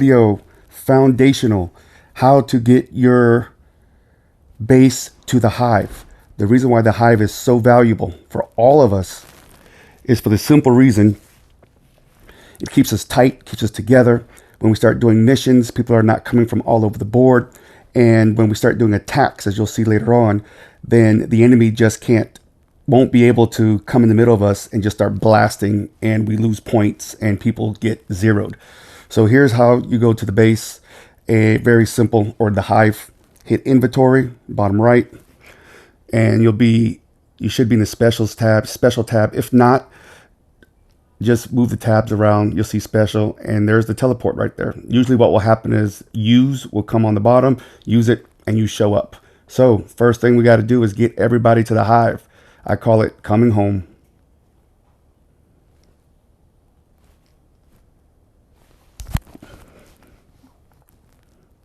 Video foundational, how to get your base to the hive. The reason why the hive is so valuable for all of us is for the simple reason it keeps us tight, keeps us together. When we start doing missions, people are not coming from all over the board. And when we start doing attacks, as you'll see later on, then the enemy just won't be able to come in the middle of us and just start blasting, and we lose points and people get zeroed. So here's how you go to the base. Very simple, or the hive. Hit inventory, bottom right, and you should be in the special tab. If not, just move the tabs around. You'll see special, and there's the teleport right there. Usually what will happen is use will come on the bottom, use it, and you show up. So first thing we got to do is get everybody to the hive. I call it coming home.